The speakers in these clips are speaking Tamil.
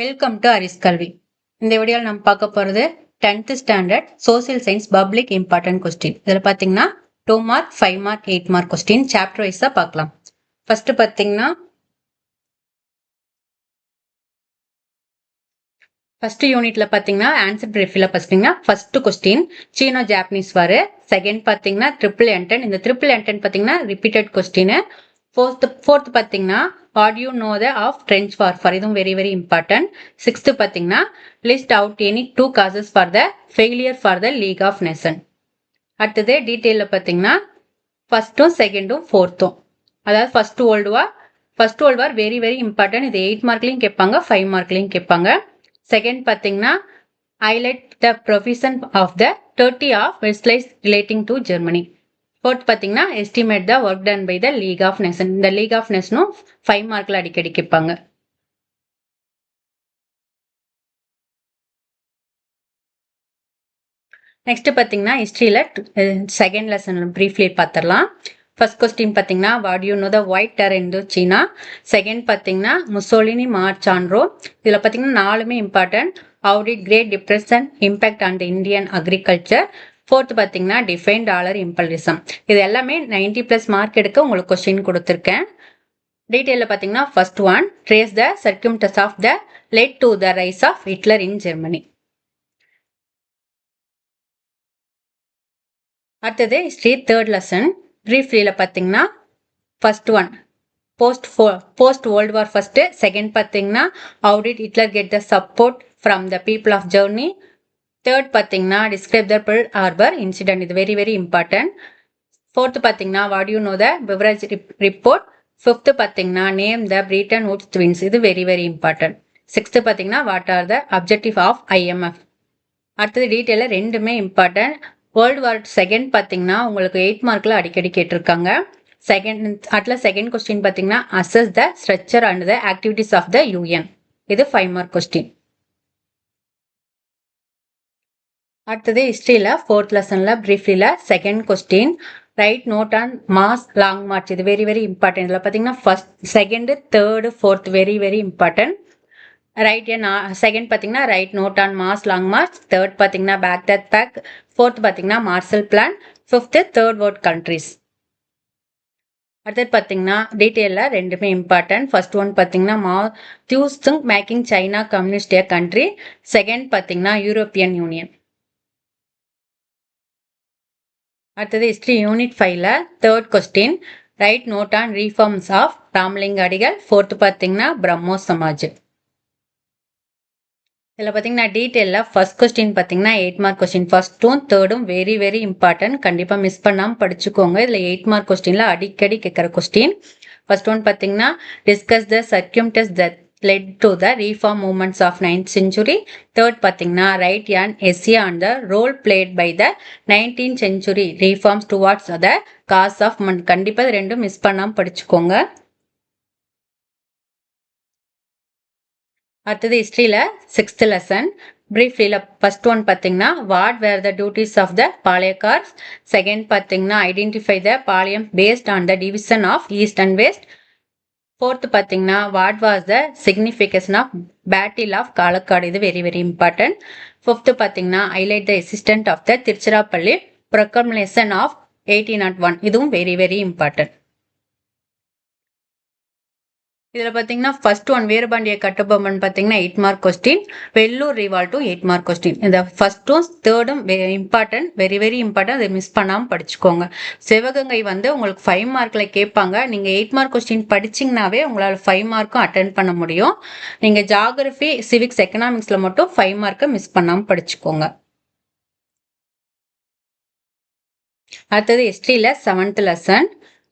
வெல்கம் டு அரிஸ் கல்வி. இந்த வீடியோவில் நம்ம பார்க்க போகிறது 10th standard social science public important question. இதில் பார்த்தீங்கன்னா 2 mark 5 mark 8 mark question chapter வைஸாக பார்க்கலாம். ஃபர்ஸ்ட் பார்த்தீங்கன்னா ஃபர்ஸ்ட் யூனிட்ல பார்த்தீங்கன்னா ஆன்சர் பிரீஃபில் பார்த்தீங்கன்னா first question Sino Japanese war. Second பார்த்தீங்கன்னா ட்ரிபிள் என்டன். இந்த ட்ரிபிள் என்டன் பார்த்தீங்கன்னா ரிப்பீட்டட் கொஸ்டின். ஃபோர்த் பார்த்தீங்கன்னா what you know the of trench warfare, இதுவும் வெரி வெரி இம்பார்ட்டன்ட். சிக்ஸ்த் பார்த்தீங்கன்னா list out any 2 causes for the failure for the league of nation. அடுத்தது டீட்டெயிலில் பார்த்தீங்கன்னா ஃபர்ஸ்ட்டும் செகண்டும் ஃபோர்த்தும், அதாவது first world war very very important. இது 8 மார்க்லையும் கேட்பாங்க, 5 மார்க்லையும் கேட்பாங்க. செகண்ட் பார்த்தீங்கன்னா highlight the provision of the 30 of Versailles relating to Germany. Fourth பார்த்தீங்கன்னா estimate the work done by the league of Nation. இந்த லீக் ஆஃப் நேஷனும் 5 மார்க்ல அடிக்கடி கேட்பாங்க. நெக்ஸ்ட் பார்த்தீங்கன்னா ஹிஸ்ட்ரியில் செகண்ட் லெசன் ப்ரீஃப்லி பார்த்துடலாம். ஃபர்ஸ்ட் கொஸ்டின் பார்த்தீங்கன்னா what you know the white terror in China. Second பார்த்தீங்கன்னா முசோலினி மார்ச் ஆன் ரோம். இதில் பார்த்தீங்கன்னா 4மே important. How did great depression impact on the Indian agriculture. Fourth பார்த்தீங்கன்னா டிஃபைன் டாலர் இம்பல்ரிசம். இது எல்லாமே 90+ மார்க் எடுக்க உங்களுக்கு கொஸ்டின் கொடுத்துருக்கேன். டீட்டெயிலில் பார்த்தீங்கன்னா first one trace the circumstance of the led to the rise of Hitler in Germany. அடுத்தது ஹிஸ்ட்ரி தேர்ட் லெசன் ப்ரீஃப்லியில் பார்த்தீங்கன்னா first one post world war first. Second பார்த்தீங்கன்னா how did Hitler get the support from the people of Germany. Third பார்த்தீங்கன்னா describe the Pearl Harbor incident, இது வெரி வெரி இம்பார்ட்டன்ட். ஃபோர்த் பார்த்தீங்கன்னா what you know the Beveridge report. Fifth பார்த்தீங்கன்னா name the Bretton Woods twins, இது வெரி வெரி இம்பார்ட்டன்ட். சிக்ஸ்த் பார்த்தீங்கன்னா what are the objective of IMF. அடுத்தது டீட்டெயிலில் ரெண்டுமே இம்பார்ட்டன்ட். வேர்ல்டு வார் செகண்ட் பார்த்தீங்கன்னா உங்களுக்கு 8 மார்க்கில் அடிக்கடி கேட்டிருக்காங்க. செகண்ட் கொஸ்டின் பார்த்தீங்கன்னா assess the structure and the activities of the UN, இது 5 மார்க் கொஸ்டின். அடுத்தது ஹிஸ்ட்ரியில் ஃபோர்த் லெசனில் ப்ரீஃப்லியில் second question write note on Mao's long march, இது வெரி வெரி இம்பார்ட்டன்ட். இதில் பார்த்தீங்கன்னா first second third fourth very very important. Second பார்த்தீங்கன்னா write note on Mao's long march. Third பார்த்தீங்கன்னா பேக்டாக் பேக். ஃபோர்த் பார்த்தீங்கன்னா Marshall plan. Fifth third world countries. அடுத்தது பார்த்தீங்கன்னா டீட்டெயிலில் ரெண்டுமே இம்பார்ட்டன்ட். ஃபர்ஸ்ட் ஒன் பார்த்தீங்கன்னா மாத்யூ சுங் making China communist a country. Second பார்த்தீங்கன்னா யூரோப்பியன் யூனியன். அடுத்தது ஹிஸ்ட்ரி யூனிட் 5ல third question write note on reforms of Ramalinga Adigal. Fourth பார்த்தீங்கன்னா பிரம்மோ சமாஜ். இதில் பார்த்தீங்கன்னா டீட்டெயிலில் ஃபர்ஸ்ட் கொஸ்டின் பார்த்தீங்கன்னா 8 மார்க் கொஸ்டின். ஃபர்ஸ்ட்டும் தேர்டும் வெரி வெரி இம்பார்ட்டன்ட், கண்டிப்பாக மிஸ் பண்ணாமல் படிச்சுக்கோங்க. இதில் 8 மார்க் கொஸ்டினில் அடிக்கடி கேட்குற கொஸ்டின். ஃபர்ஸ்ட் ஒன் பார்த்தீங்கன்னா discuss the circumstance that led to the reform movements of 9th century. Third பார்த்தீங்கன்னா write an essay on the role played by the 19th century reforms towards the cause of money. கண்டிப்பாக ரெண்டும் மிஸ் பண்ணாமல் படிச்சுக்கோங்க. அடுத்தது ஹிஸ்ட்ரியில் சிக்ஸ்த் லெசன் ப்ரீஃப்லியில் ஃபர்ஸ்ட் ஒன் பார்த்தீங்கன்னா what were the duties of the Palayakkars. Second பார்த்தீங்கன்னா identify the Palayam based on the division of east and west. Fourth பார்த்தீங்கன்னா what was the signification of battle of Kalakkadu, இது வெரி வெரி இம்பார்ட்டன்ட். ஃபிஃப்த் பார்த்தீங்கன்னா highlight the essence of the Tiruchirappalli proclamation of 1801, இதுவும் வெரி வெரி இம்பார்ட்டன்ட். இதில் பார்த்தீங்கன்னா ஃபர்ஸ்ட் ஒன் வீரபாண்டிய கட்டபொம்மன் பார்த்தீங்கன்னா 8 மார்க் கொஸ்டின். வெள்ளூர் ரிவால்ட்டும் 8 மார்க் கொஸ்டின். இந்த ஃபர்ஸ்ட்டும் தேர்டும் இம்பார்ட்டன்ட், வெரி வெரி இம்பார்ட்டன்ட், அதை மிஸ் பண்ணாமல் படிச்சுக்கோங்க. சிவகங்கை வந்து உங்களுக்கு 5 மார்க்கில் கேட்பாங்க. நீங்கள் 8 மார்க் கொஸ்டின் படிச்சிங்கனாவே உங்களால் 5 மார்க்கும் அட்டன் பண்ண முடியும். நீங்கள் ஜாகிரஃபி சிவிக்ஸ் எக்கனாமிக்ஸில் மட்டும் 5 மார்க்கை மிஸ் பண்ணாமல் படிச்சுக்கோங்க. அடுத்தது ஹிஸ்ட்ரியில் 7th லெசன்.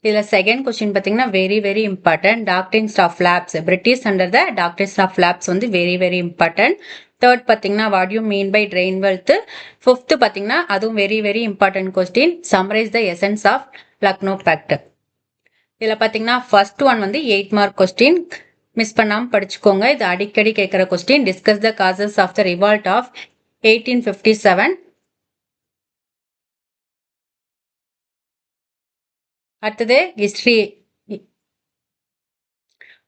இதில் செகண்ட் கொஸ்டின் பார்த்தீங்கன்னா very very important. Doctrines of lapse, British under the doctrines of lapse வந்து வெரி வெரி இம்பார்ட்டன்ட். தேர்ட் பார்த்தீங்கன்னா what you mean by drain wealth. Fifth பார்த்தீங்கன்னா அதுவும் very very important question, summarize the essence of Lucknow pact. இதில் பார்த்தீங்கன்னா ஃபர்ஸ்ட் ஒன் வந்து 8 மார்க் கொஸ்டின், மிஸ் பண்ணாமல் படிச்சுக்கோங்க. இது அடிக்கடி கேட்குற question. Discuss the causes of the revolt of 1857. அடுத்தது ஹிஸ்ட்ரி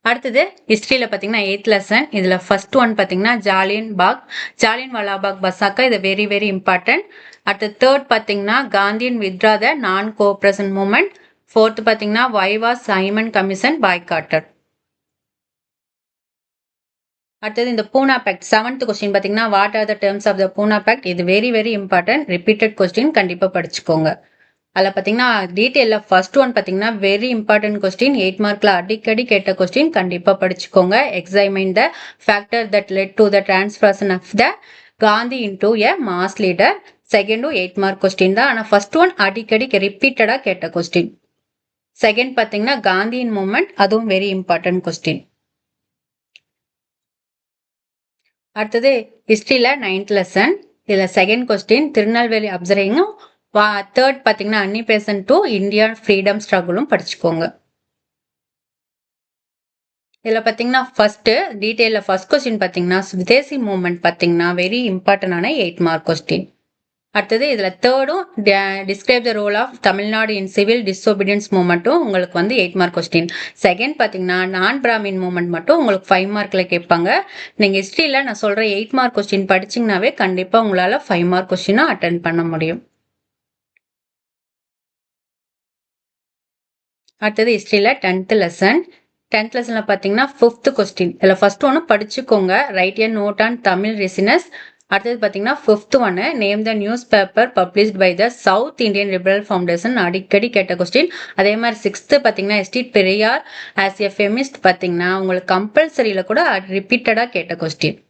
அடுத்தது ஹிஸ்டரியில பாத்தீங்கன்னா 8th லெசன். இதுல ஃபர்ஸ்ட் ஒன் பாத்தீங்கன்னா ஜாலியன் வாலாபாக் மசாக்கர். இது வெரி வெரி இம்பார்ட்டன்ட். அடுத்து தேர்ட் பாத்தீங்கன்னா Gandhian withdraw the non cooperation movement. Fourth பாத்தீங்கன்னா why was Simon commission boycotted. அடுத்தது இந்த பூனா பேக்ட் 7th கொஸ்டின் பாத்தீங்கன்னா what are the terms of the Poona pact. இது very very important. Repeated question, கண்டிப்பா படிச்சுக்கோங்க. அதில் பார்த்தீங்கன்னா டீட்டெயிலில் ஃபர்ஸ்ட் ஒன் பார்த்தீங்கன்னா வெரி இம்பார்ட்டன்ட் கொஸ்டின், 8 மார்க்கில் அடிக்கடி கேட்ட கொஸ்டின், கண்டிப்பாக படிச்சுக்கோங்க. Examine the factor that let to the transformation of the Gandhi into a mass leader. செகண்டும் 8 மார்க் கொஸ்டின் தான். ஆனால் ஃபர்ஸ்ட் ஒன் அடிக்கடி ரிப்பீட்டடாக கேட்ட கொஸ்டின். செகண்ட் பார்த்தீங்கன்னா காந்தியின் மூமெண்ட், அதுவும் வெரி இம்பார்ட்டன்ட் கொஸ்டின். அடுத்தது ஹிஸ்டரியில 9th லெசன். இதில் செகண்ட் கொஸ்டின் திருநெல்வேலி அப்சர்விங்கும், தேர்ட் பார்த்தீங்கன்னா அன்னி பெசன்ட் டு இந்தியா ஃப்ரீடம் ஸ்ட்ரகுளும் படிச்சுக்கோங்க. இதில் பார்த்தீங்கன்னா ஃபர்ஸ்ட் டீட்டெயிலில் ஃபர்ஸ்ட் கொஸ்டின் பார்த்தீங்கன்னா சுதேசி மூவ்மெண்ட் பார்த்தீங்கன்னா வெரி இம்பார்ட்டன்டான 8 மார்க் கொஸ்டின். அடுத்தது இதில் தேர்டும் describe the role of Tamil Nadu in civil disobedience மூவ்மெண்ட்டும் உங்களுக்கு வந்து 8 மார்க் கொஸ்டின். செகண்ட் பார்த்தீங்கன்னா நான் பிராமின் மூவ்மெண்ட் மட்டும் உங்களுக்கு 5 மார்க்கில் கேட்பாங்க. நீங்கள் ஹிஸ்ட்ரியில் நான் சொல்கிற 8 மார்க் கொஸ்டின் படிச்சிங்கனாவே கண்டிப்பாக உங்களால் 5 மார்க் கொஸ்டினும் அட்டன் பண்ண முடியும். அடுத்தது ஹிஸ்ட்ரியில் 10th லெசன். 10th லெசனில் பார்த்தீங்கன்னா 5th கொஸ்டின். இதில் ஃபர்ஸ்ட் ஒன்று படிச்சுக்கோங்க, write a note on Tamil renaissance. அடுத்தது பார்த்தீங்கன்னா 5th ஒன்று name the news paper published by the South Indian Liberal Foundation, அடிக்கடி கேட்ட கொஸ்டின். அதே மாதிரி 6th பார்த்தீங்கன்னா எஸ்டி பெரியார் ஆஸ் எ ஃபெமிஸ்ட் பார்த்தீங்கன்னா உங்களுக்கு கம்பல்சரியில் கூட ரிப்பீட்டடாக கேட்ட கொஸ்டின்.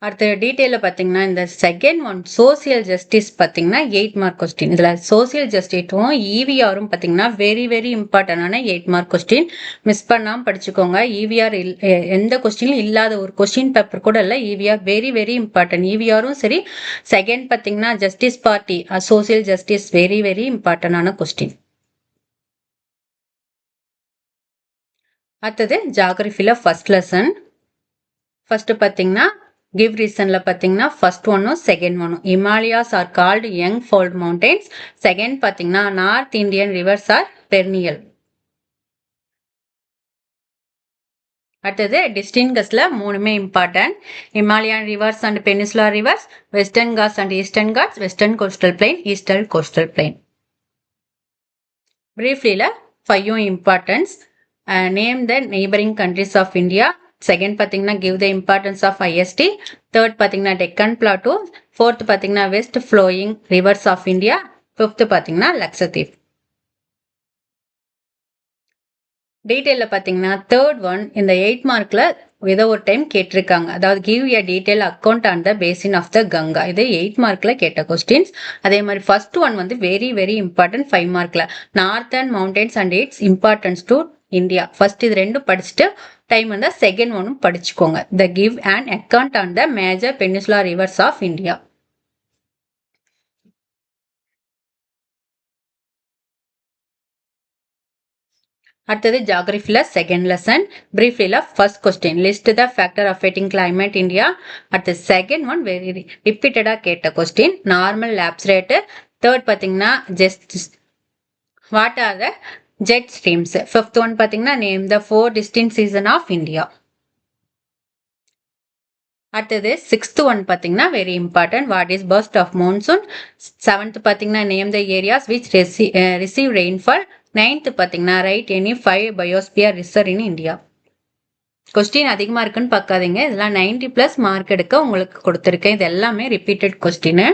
அடுத்த டீட்டெயிலில் பார்த்தீங்கன்னா இந்த செகண்ட் ஒன் சோசியல் ஜஸ்டிஸ் பார்த்தீங்கன்னா 8 மார்க் கொஸ்டின். இதில் சோசியல் ஜஸ்டிஸும் இவிஆரும் பார்த்தீங்கன்னா வெரி வெரி இம்பார்ட்டன்டான 8 மார்க் கொஸ்டின். மிஸ் பண்ணாமல் படிச்சுக்கோங்க. இவிஆர் எந்த கொஸ்டினும் இல்லாத ஒரு கொஸ்டின் பேப்பர் கூட இல்லை. EVR very very important. இவிஆரும் சரி, செகண்ட் பார்த்தீங்கன்னா justice party social justice very very இம்பார்ட்டன்டான கொஸ்டின். அடுத்தது ஜாகிரபியில் ஃபர்ஸ்ட் லெசன். ஃபர்ஸ்ட் பார்த்தீங்கன்னா கிவ் ரீசன்ல பார்த்தீங்கன்னா ஃபர்ஸ்ட் ஒன்னும் செகண்ட் ஒன்னும் Himalayas are called young fold mountains. Second பார்த்தீங்கன்னா north Indian rivers are perennial. அடுத்தது டிஸ்டிங்கஸ்ல மூணுமே important. Himalayan rivers and peninsula rivers, western Ghats and eastern Ghats, western coastal plain, eastern coastal plain. பிரீஃப்லில 5 importance. Name the neighbouring countries of India. Second பார்த்தீங்கன்னா give the importance of IST. Third பார்த்தீங்கன்னா டெக்கன் பிளாட்டூ. ஃபோர்த் பார்த்தீங்கன்னா west flowing rivers of India. Fifth பார்த்தீங்கன்னா லக்ஷதீப். டீட்டெயிலில் பார்த்தீங்கன்னா தேர்ட் ஒன் இந்த 8 மார்க்கில் ஏதோ ஒரு டைம் கேட்டிருக்காங்க. அதாவது give a detail account on the basin of the Ganga. இது 8 மார்க்கில் கேட்ட கொஸ்டின்ஸ். அதே மாதிரி ஃபர்ஸ்ட் ஒன் வந்து வெரி வெரி இம்பார்ட்டன்ட் 5 மார்க்கில் northern mountains and its importance to India. First இது ரெண்டும் படிச்சுட்டு டைம் வந்தால் செகண்ட் ஒன்னும் படிச்சுக்கோங்க. The give and account on the major peninsula rivers of India. அடுத்தது ஜாகிரபியில் செகண்ட் லெசன். பிரீஃப்லியில் first question list the factor affecting climate India. அடுத்து செகண்ட் ஒன் வெரி ரிப்பீட்டடாக கேட்ட question normal lapse rate. Third பார்த்தீங்கன்னா what are the jet streams. Fifth one பார்த்தீங்கன்னா name the 4 distinct season of India. அடுத்தது 6th ஒன் பார்த்தீங்கன்னா very important what is burst of monsoon. 7th பார்த்தீங்கன்னா name the areas which receive rainfall. 9th பார்த்தீங்கன்னா write any 5 biosphere reserve in India. Question அதிகமாக இருக்குன்னு பார்க்காதீங்க, இதெல்லாம் 90+ மார்க் எடுக்க உங்களுக்கு கொடுத்துருக்கேன். இது எல்லாமே ரிப்பீட்டட் கொஸ்டின்.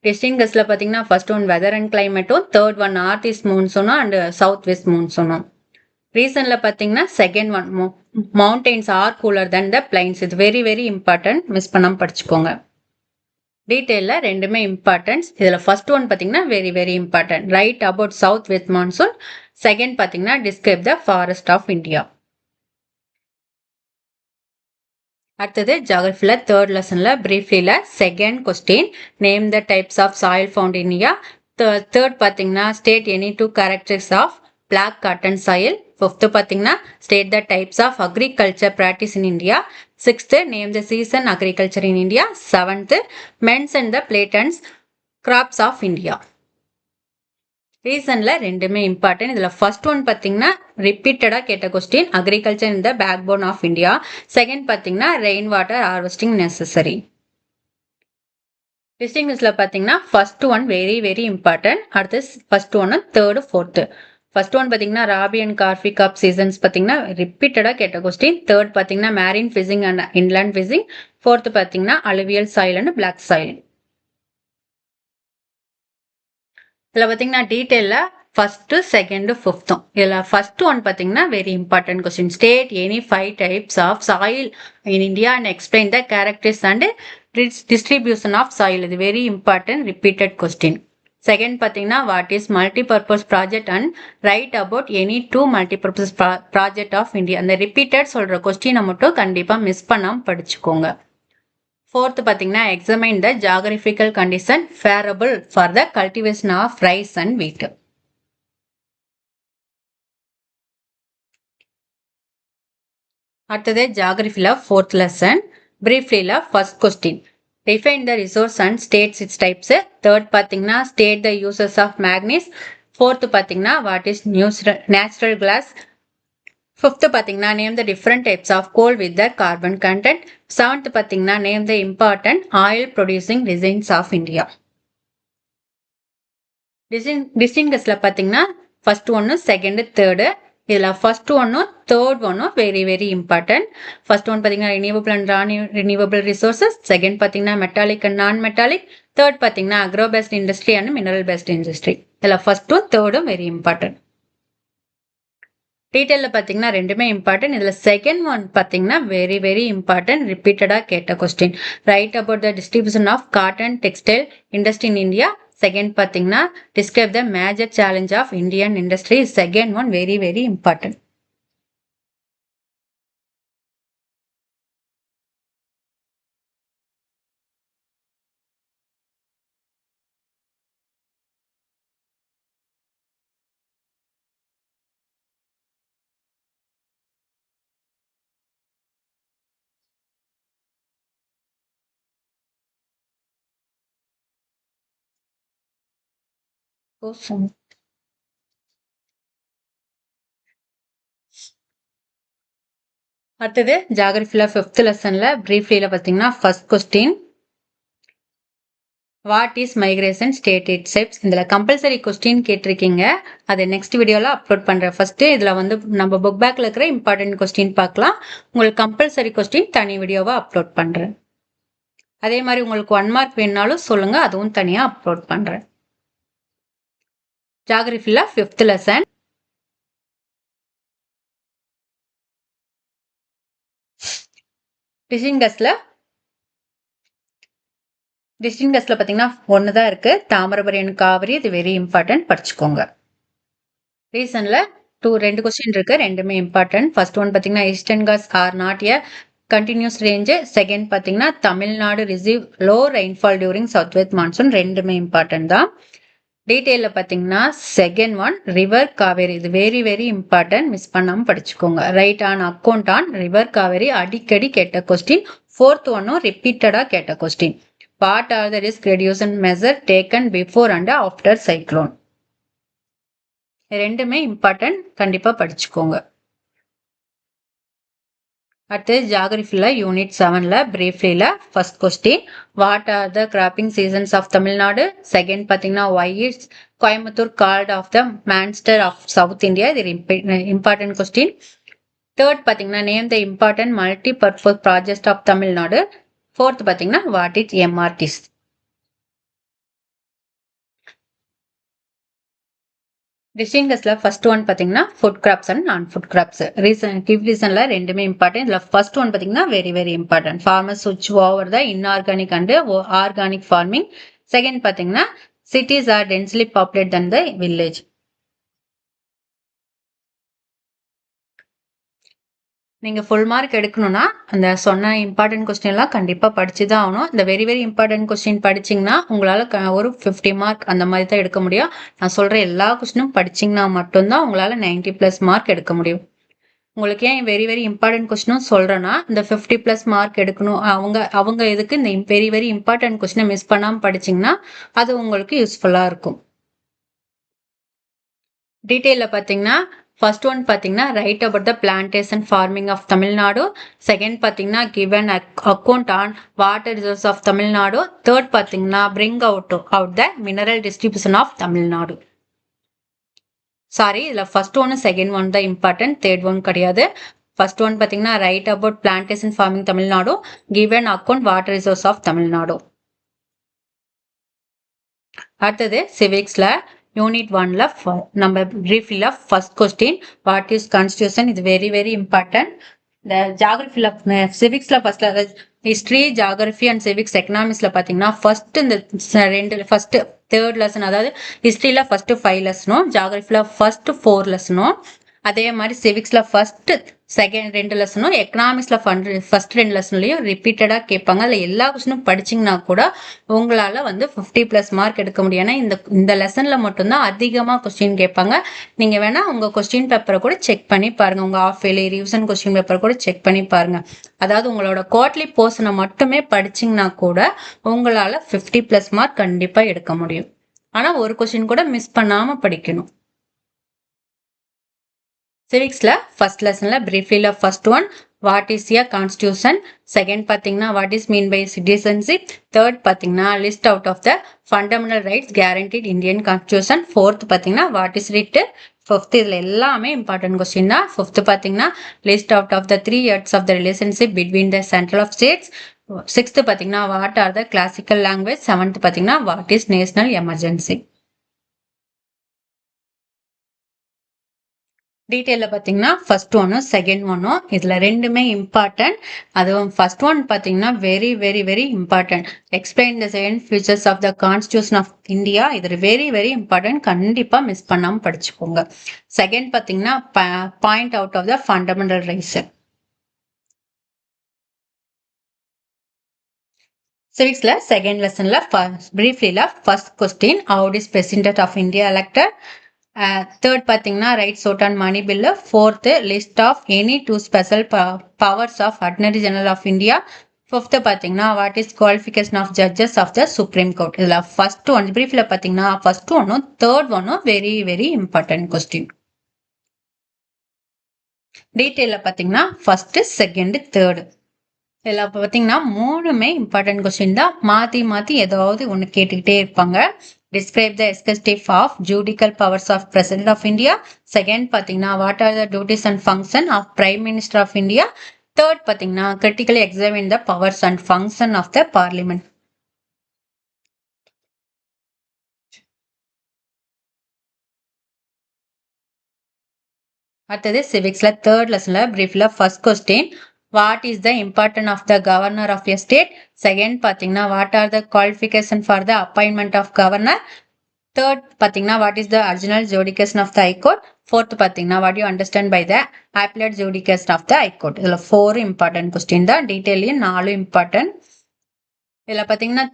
டிஸ்டிங்கஸ்ல பார்த்தீங்கன்னா ஃபர்ஸ்ட் ஒன் வெதர் அண்ட் கிளைமேட்டும், தேர்ட் ஒன் நார்த் ஈஸ்ட் மூன்சூனும் அண்ட் சவுத் வெஸ்ட் மூன்சூனும். ரீசன்ல பார்த்தீங்கன்னா second one mountains are cooler than the plains. இது வெரி வெரி இம்பார்ட்டன்ட், மிஸ் பண்ணாமல் படிச்சுக்கோங்க. டீட்டெயிலில் ரெண்டுமே இம்பார்ட்டன்ஸ். இதில் ஃபர்ஸ்ட் ஒன் பார்த்தீங்கன்னா very very important write about south west monsoon. Second பார்த்தீங்கன்னா describe the forest of India. அடுத்தது ஜாகிரபியில் தேர்ட் லெசனில் பிரீஃப்லியில் second question name the types of soil found in India. Third பார்த்தீங்கன்னா state any 2 characteristics of black cotton soil. Fifth பார்த்தீங்கன்னா state the types of agriculture practice in India. 6th name the season agriculture in India. 7th mention the plantation crops of India. ரீசன்ல ரெண்டுமே இம்பார்ட்டன்ட். இதுல ஃபர்ஸ்ட் ஒன் பாத்தீங்கன்னா ரிப்பீட்டடா கேட்ட question, agriculture in the backbone of ஆஃப் இந்தியா. செகண்ட் பாத்தீங்கன்னா ரெயின் வாட்டர் ஹார்வெஸ்டிங் நெசசரி. டிஸ்டிங்ஸ்ல பாத்தீங்கன்னா first one very very important. அடுத்து first one third fourth. First one பாத்தீங்கன்னா rabi and kharif crop seasons பாத்தீங்கன்னா ரிப்பீட்டடா கேட்ட கொஸ்டின். தேர்ட் பாத்தீங்கன்னா marine fishing and inland fishing. Fourth பாத்தீங்கன்னா alluvial soil and black soil. இதுல பாத்தீங்கன்னா டீடைல்ல ஃபர்ஸ்ட் செகண்ட் ஃபிஃப்த்தும். இதுல ஃபர்ஸ்ட் ஒன் பாத்தீங்கன்னா very important question. State any 5 types of soil in India and explain the characters and distribution of soil. இது very important repeated question. Second பாத்தீங்கன்னா what is multipurpose project and write about any 2 multipurpose project of India. அந்த ரிப்பீட்டட் சொல்ற கொஸ்டினை மட்டும் கண்டிப்பா மிஸ் பண்ணாம படிச்சுக்கோங்க. ஃபோர்த் பாத்தீங்கன்னா examine the geographical condition favourable for the cultivation of rice and wheat. அடுத்தது ஜியாகிரபில ஃபோர்த் லெசன். பிரீஃப்லில first question define the resource and states its types. Third பாத்தீங்கன்னா state the uses of manganese. Fourth பாத்தீங்கன்னா what is natural gas. Fifth பாத்தீங்கன்னா name the different types of coal with their carbon content. Seventh பாத்தீங்கன்னா name the important oil producing regions of India. Distinguishல பாத்தீங்கன்னா first one, second, third. இதுல ஃபர்ஸ்ட் ஒன்னும் தேர்ட் ஒன்னும் very very important. First one பாத்தீங்கன்னா renewable and non renewable resources. Second பாத்தீங்கன்னா metallic and non metallic. Third பாத்தீங்கன்னா agro based industry and mineral based industry. இதுல ஃபர்ஸ்டும் தேர்டும் வெரி இம்பார்ட்டன்ட். டீடைல்ல பாத்தீங்கன்னா ரெண்டுமே இம்பார்ட்டன்ட். இதுல செகண்ட் ஒன் பாத்தீங்கன்னா வெரி வெரி இம்பார்ட்டன்ட் ரிப்பீட்டடா கேட்ட question. Write about the distribution of cotton textile industry in India. Second பாத்தீங்கன்னா describe the major challenge of Indian industry. Second one very very important. அடுத்தது ஜியாகிரபில 5th லெசன்ல பிரீஃப்லில பாத்தீங்கன்னா first question what is migration state it chefs. இதுல கம்பல்சரி கொஸ்டின் கேட்டிருக்கீங்க. அதை நெக்ஸ்ட் வீடியோல அப்லோட் பண்றேன். ஃபர்ஸ்ட் இதுல வந்து நம்ம புக் பேக்ல இருக்கிற இம்பார்ட்டன்ட் கொஸ்டின் பார்க்கலாம். உங்களுக்கு கம்பல்சரி கொஸ்டின் தனி வீடியோவா அப்லோட் பண்றேன். அதே மாதிரி உங்களுக்கு 1 மார்க் வேணுனாலும் சொல்லுங்க, அதுவும் தனியா அப்லோட் பண்றேன். ஜியாகிரபில 5th லெசன். டிஸ்டிங்கஸ்ல பாத்தீங்கன்னா ஒண்ணுதான் இருக்கு, தாமிரபரணி காவிரி. இது வெரி இம்பார்ட்டன்ட், படிச்சுக்கோங்க. ரீசன்ல ரெண்டு கொஸ்டின் இருக்கு, ரெண்டுமே இம்பார்ட்டன்ட். ஃபர்ஸ்ட் ஒன் பாத்தீங்கன்னா eastern Ghats are not a continuous range. Second பாத்தீங்கன்னா Tamil Nadu receive low rainfall during south west monsoon. ரெண்டுமே இம்பார்ட்டன்ட் தான். டீடைல்ல பாத்தீங்கன்னா செகண்ட் ஒன் ரிவர் காவேரி. இது வெரி வெரி இம்பார்ட்டன்ட், மிஸ் பண்ணாம படிச்சுக்கோங்க. Write on account on river Kaveri அடிக்கடி கேட்ட கொஸ்டின். ஃபோர்த் ஒன்னும் ரிப்பீட்டடா கேட்ட question. What are the risk reduction measure taken before and after cyclone. ரெண்டுமே இம்பார்ட்டன்ட், கண்டிப்பா படிச்சுக்கோங்க. அடுத்து ஜியாகிரபில யூனிட் 7ல பிரீஃப்லில first question what are the cropping seasons of Tamil Nadu. Second பாத்தீங்கன்னா why is Coimbatore called of the Manchester of south India. இது இம்பார்ட்டன்ட் கொஸ்டின். தேர்ட் பாத்தீங்கன்னா name the important multi purpose project of Tamil Nadu. Fourth பாத்தீங்கன்னா வாட் இஸ் எம்ஆர்டிஸ். டிஸ்டிங்கஸ்ல ஃபர்ஸ்ட் ஒன் பாத்தீங்கன்னா food crops and non food crops. ரீசன்ல ரெண்டுமே இம்பார்ட்டன்ட். இதுல ஃபர்ஸ்ட் ஒன் பாத்தீங்கன்னா வெரி வெரி இம்பார்ட்டன்ட். ஃபார்மர்ஸ் சுவிட்ச் over the inorganic and organic farming. Second பாத்தீங்கன்னா cities are densely populate than the village. நீங்க ஃபுல் மார்க் எடுக்கணும்னா அந்த சொன்ன இம்பார்ட்டன்ட் கொஸ்டின் எல்லாம் கண்டிப்பா படிச்சுதான் ஆகணும். இந்த வெரி வெரி இம்பார்ட்டன்ட் கொஸ்டின் படிச்சீங்கன்னா உங்களால ஒரு 50 மார்க் அந்த மாதிரி தான் எடுக்க முடியும். நான் சொல்ற எல்லா கொஸ்டினும் படிச்சீங்கன்னா மட்டும்தான் உங்களால 90+ மார்க் எடுக்க முடியும். உங்களுக்கு ஏன் வெரி வெரி இம்பார்ட்டன்ட் கொஸ்டினும் சொல்றேன்னா, இந்த 50+ மார்க் எடுக்கணும் அவங்க எதுக்கு இந்த வெரி வெரி இம்பார்ட்டன்ட் கொஸ்டினை மிஸ் பண்ணாம படிச்சீங்கன்னா அது உங்களுக்கு யூஸ்ஃபுல்லா இருக்கும். டீட்டெயிலில் பார்த்தீங்கன்னா ஃபர்ஸ்ட் ஒன் பார்த்தீங்கன்னா write about the plantation farming of Tamil Nadu. Second பார்த்தீங்கன்னா given account on water resource of Tamil Nadu. Third பார்த்தீங்கன்னா bring out the mineral distribution of Tamil Nadu. Sorry, இதில் ஃபர்ஸ்ட் ஒன்று செகண்ட் ஒன் தான் இம்பார்ட்டன்ட், தேர்ட் ஒன் கிடையாது. ஃபர்ஸ்ட் ஒன் பார்த்தீங்கன்னா write about plantation farming Tamil Nadu, given account water resource of Tamil Nadu. அடுத்தது சிவிக்ஸ்ல யூனிட் 1ல நம்ம பிரீஃப்ல first question what is constitution, இது வெரி வெரி இம்பார்ட்டன்ட். இந்த ஜாகிரபில சிவிக்ஸ்ல ஃபர்ஸ்ட்ல ஹிஸ்டரி, ஜாகிரபி அண்ட் சிவிக்ஸ், எக்கனாமிக்ஸ்ல பாத்தீங்கன்னா ஃபர்ஸ்ட் இந்த ஃபர்ஸ்ட் தேர்ட் லெசன், அதாவது ஹிஸ்டரியில ஃபர்ஸ்ட் 5 லெசனும், ஜாகிரபில ஃபர்ஸ்ட் 4 லெசனும், அதே மாதிரி சிவிக்ஸ்ல ஃபர்ஸ்ட் செகண்ட் 2 லெசனும், எக்கனாமிக்ஸ்ல ஃபர்ஸ்ட் 2 லெசன்லயும் ரிப்பீட்டடா கேட்பாங்க. அதுல எல்லா கொஸ்டினும் படிச்சீங்கன்னா கூட உங்களால வந்து 50+ மார்க் எடுக்க முடியும். ஏன்னா இந்த லெசன்ல மட்டும்தான் அதிகமா கொஸ்டின் கேட்பாங்க. நீங்க வேணா உங்க கொஸ்டின் பேப்பரை கூட செக் பண்ணி பாருங்க, உங்க half yearly revision question paper கூட செக் பண்ணி பாருங்க. அதாவது உங்களோட குவார்ட்லி போர்ஷனை மட்டுமே படிச்சீங்கன்னா கூட உங்களால 50+ மார்க் கண்டிப்பா எடுக்க முடியும். ஆனா ஒரு கொஸ்டின் கூட மிஸ் பண்ணாம படிக்கணும். சிவிக்ஸ்ல ஃபர்ஸ்ட் லெசன்ல பிரீஃப்லில first one what is a constitution, second பார்த்தீங்கன்னா what is mean by citizenship, third பார்த்தீங்கன்னா list out of the fundamental rights guaranteed Indian constitution, fourth பார்த்தீங்கன்னா வாட் இஸ் ரிட், ஃபிஃப்த் இதில் எல்லாமே இம்பார்ட்டன்ட் கொஸ்டின் தான். ஃபிஃப்த் பார்த்தீங்கன்னா list out of the 3 heads of the relationship between the central of states, sixth பார்த்தீங்கன்னா what are the classical language, seventh பார்த்தீங்கன்னா வாட் இஸ் நேஷனல் எமர்ஜென்சி. டீட்டெயிலில் பார்த்தீங்கன்னா ஃபர்ஸ்ட் ஒன்னும் செகண்ட் ஒன்னும் இதில் ரெண்டுமே இம்பார்ட்டன்ட். அதுவும் ஃபர்ஸ்ட் ஒன் பார்த்தீங்கன்னா very very very important. Explain the 7 features of the constitution of India, இது வெரி வெரி இம்பார்ட்டன்ட், கண்டிப்பாக மிஸ் பண்ணாமல் படிச்சுக்கோங்க. செகண்ட் பார்த்தீங்கன்னா point out of the fundamental rights. சிவிக்ஸ்ல செகண்ட் லெசன்ல பிரீஃப்லில first question how is president of India elected, third பார்த்தீங்கன்னா write short and money bill, fourth list of any 2 special powers of அட்னரி ஜெனரல் ஆஃப் இந்தியா, ஃபிஃப்த்து பார்த்தீங்கன்னா what is qualification of judges of the supreme court. இதில் ஃபர்ஸ்ட் ஒன் பிரீஃபில் பார்த்தீங்கன்னா ஃபர்ஸ்ட் ஒன்னும் தேர்ட் ஒன்னும் வெரி வெரி இம்பார்ட்டன்ட் கொஸ்டின். டீட்டெயிலில் பார்த்தீங்கன்னா ஃபர்ஸ்ட் செகண்ட் தேர்டு இதில் பார்த்தீங்கன்னா மூணுமே இம்பார்ட்டன்ட் கொஸ்டின் தான். மாற்றி மாற்றி ஏதாவது ஒன்று கேட்டுக்கிட்டே இருப்பாங்க. Describe the executive of judicial powers of President of India. Second பார்த்தீங்கன்னா what are the duties and function of Prime Minister of India. Third பார்த்தீங்கன்னா critically examine the powers and function of the Parliament. அடுத்தது சிவிக்ஸ்ல தேர்ட் லெசன்ல பிரீஃப்ல first question what is the important of the governor of a state. Second பார்த்தீங்கன்னா what are the qualification for the appointment of governor. Third பார்த்தீங்கன்னா what is the original jurisdiction of the high court. Fourth பார்த்தீங்கன்னா what you understand by the appellate jurisdiction of the high court. இதில் 4 இம்பார்ட்டன்ட் கொஸ்டின் தான். டீட்டெயிலையும் 4 இம்பார்ட்டன்ட். இதில் பார்த்தீங்கன்னா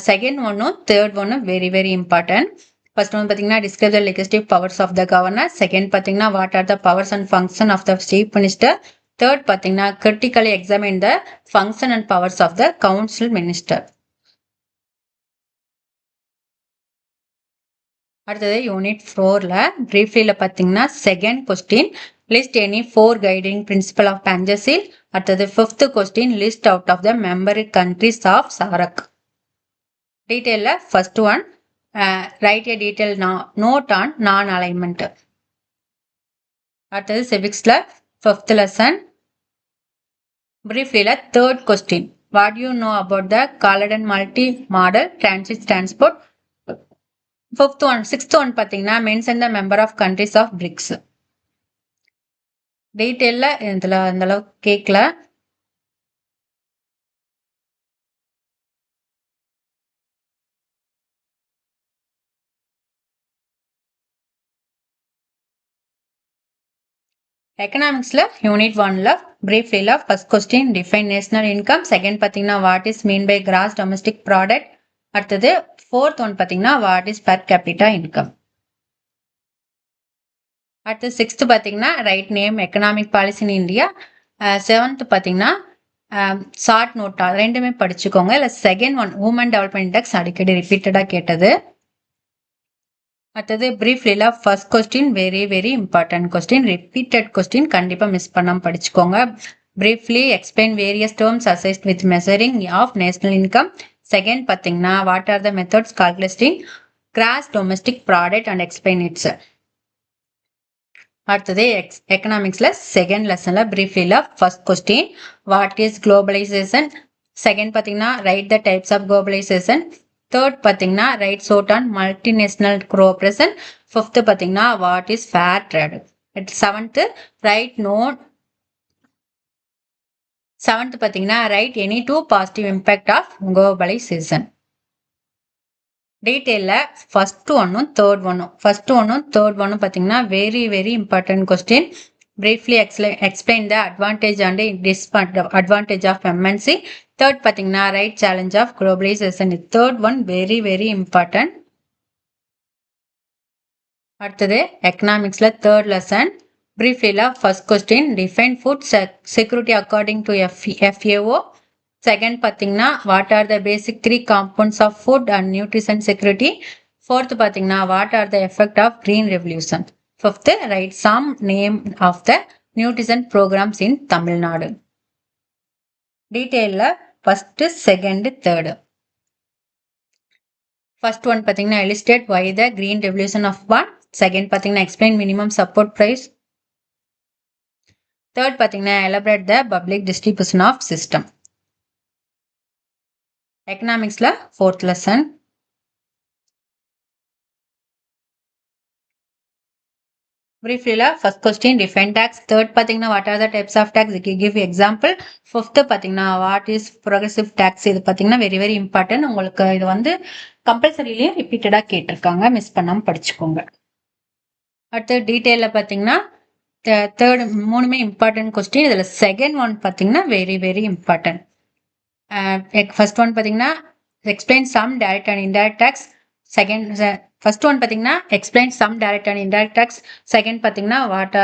செகண்ட் ஒன்னும் தேர்ட் ஒன்னும் very very important. First one பார்த்தீங்கன்னா describe the legislative powers of the governor. Second பார்த்தீங்கன்னா what are the powers and function of the chief minister. Third பார்த்தீங்கன்னா critically examine the function and powers of the council minister. அடுத்தது யூனிட் 4ல பிரீஃப்லியில் பார்த்தீங்கன்னா second question list any 4 guiding principle of Panchsheel. அடுத்தது fifth question list out of the member countries of SAARC. டீட்டெயிலில் first one write a detail note on non alignment. அடுத்தது சிவிக்ஸ்ல ஃபிஃப்த் லெசன் பிரீஃப்லியில் third question what you know about the Kaladan multi modal transit transport. Sixth one பார்த்தீங்கன்னா mention the member of countries of BRICS. டீட்டெயிலில் இதில் அந்த அளவுக்கு கேட்கல. எக்கனாமிக்ஸ்ல யூனிட் 1ல பிரீஃப்லியில் first question define national income. Second பார்த்தீங்கன்னா what is mean by gross domestic product. அடுத்தது ஃபோர்த் ஒன் பார்த்தீங்கன்னா what is per capita income. அடுத்து சிக்ஸ்த் பார்த்தீங்கன்னா write name economic policy in India. Seventh பார்த்தீங்கன்னா ஷார்ட் நோட்டா ரெண்டுமே படிச்சுக்கோங்க. இல்லை second one women development index அடிக்கடி ரிப்பீட்டடாக கேட்டது. அடுத்தது briefly first question very important question, repeated question, கண்டிப்பா மிஸ் பண்ணாம படிச்சுக்கோங்க. briefly explain various terms associated with measuring of national income. Second பாத்தீங்கன்னா what are the methods calculating gross domestic product and explain it. அடுத்தது எக்கனாமிக்ஸ்ல செகண்ட் லெசன்ல briefly first question what is globalization. Second பாத்தீங்கன்னா write the types of globalization. Third பாத்தீங்கன்னா write short on multinational cooperation. Fifth பாத்தீங்கன்னா what is fair trade. Seventh பாத்தீங்கன்னா write any two positive impact of globalization. டீட்டெயில ஃபர்ஸ்ட் ஒன்னும் தேர்ட் ஒன்னும் பாத்தீங்கன்னா very important question. briefly explain the advantage and disadvantage of MNC. Third பாத்தீங்கன்னா right challenge of globalization. Third one very important. அடுத்தது எக்கனாமிக்ஸ்ல third lesson briefly first question define food security according to FAO. Second பாத்தீங்கன்னா what are the basic three components of food and nutrition security. fourth பாத்தீங்கன்னா what are the effect of green revolution. fifth write some name of the nutrition programs in Tamil Nadu. டீட்டெயில்ல first second third. First one பாத்தீங்கன்னா illustrate why the green revolution of one. Second பாத்தீங்கன்னா explain minimum support price. Third பாத்தீங்கன்னா elaborate the public distribution of system. எக்கனாமிக்ஸ்ல fourth lesson. briefly first question define tax. third பாத்தீங்கன்னா what are the types of tax, give example. fifth பாத்தீங்கன்னா what is progressive tax. இது பாத்தீங்கன்னா very important. உங்களுக்கு இது வந்து கம்பல்சரியிலேயே ரிப்பீட்டடா கேட்டிருக்காங்க, மிஸ் பண்ணாம படிச்சுக்கோங்க. அடுத்து டீட்டெயில பாத்தீங்கன்னா தேர்ட் மூணுமே இம்பார்ட்டன்ட் கொஸ்டின். இதுல செகண்ட் ஒன் பாத்தீங்கன்னா வெரி இம்பார்ட்டன்ட். ஃபர்ஸ்ட் ஒன் பாத்தீங்கன்னா explain some direct and indirect tax. First one பாத்தீங்கன்னா explain some direct and indirect tax. Second பாத்தீங்கன்னா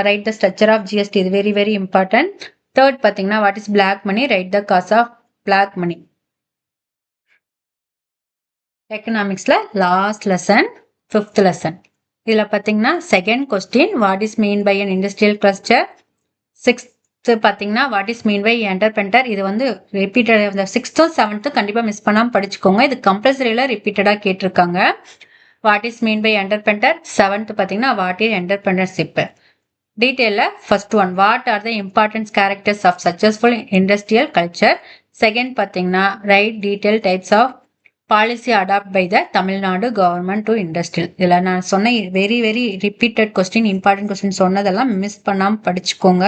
write the structure of GST. இது வெரி இம்பார்ட்டன்ட். தேர்ட் பாத்தீங்கன்னா what is black money, write the cause of black money. எக்கனாமிக்ஸ்ல லாஸ்ட் லெசன் ஃபிஃப்த் லெசன். இதுல பாத்தீங்கன்னா second question what is mean by an industrial cluster. Sixth பாத்தீங்கன்னா what is mean by entrepreneur. இது வந்து ரிப்பீட்டட். சிக்ஸ்த்தும் செவன்த்தும் கண்டிப்பா மிஸ் பண்ணாம படிச்சுக்கோங்க, இது கம்பல்சரியில ரிப்பீட்டடா கேட்டிருக்காங்க. what is mean by entrepreneur. Seventh பாத்தீங்கன்னா what is entrepreneurship. டீட்டெயில first one what are the important characters of successful industrial culture. Second பாத்தீங்கன்னா write detailed types of policy adopt by the Tamil Nadu government to industrial. இதுல நான் சொன்ன very repeated question, important question சொன்னதெல்லாம் மிஸ் பண்ணாம படிச்சுக்கோங்க.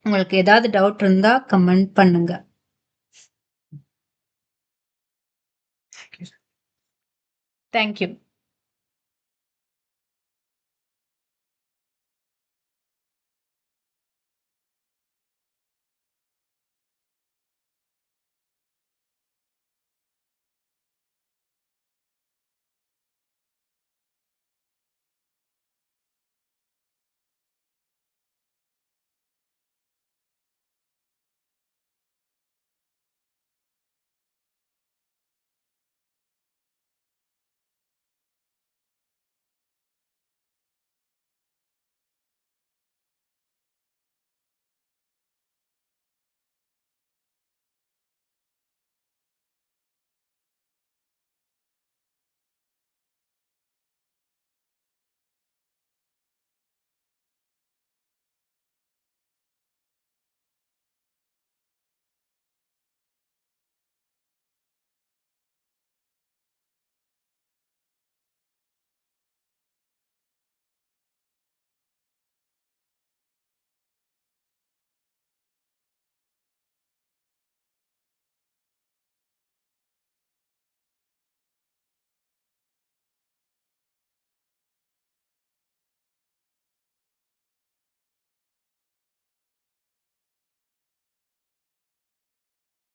உங்களுக்கு ஏதாவது டவுட் இருந்தா கமெண்ட் பண்ணுங்க. தேங்க்யூ.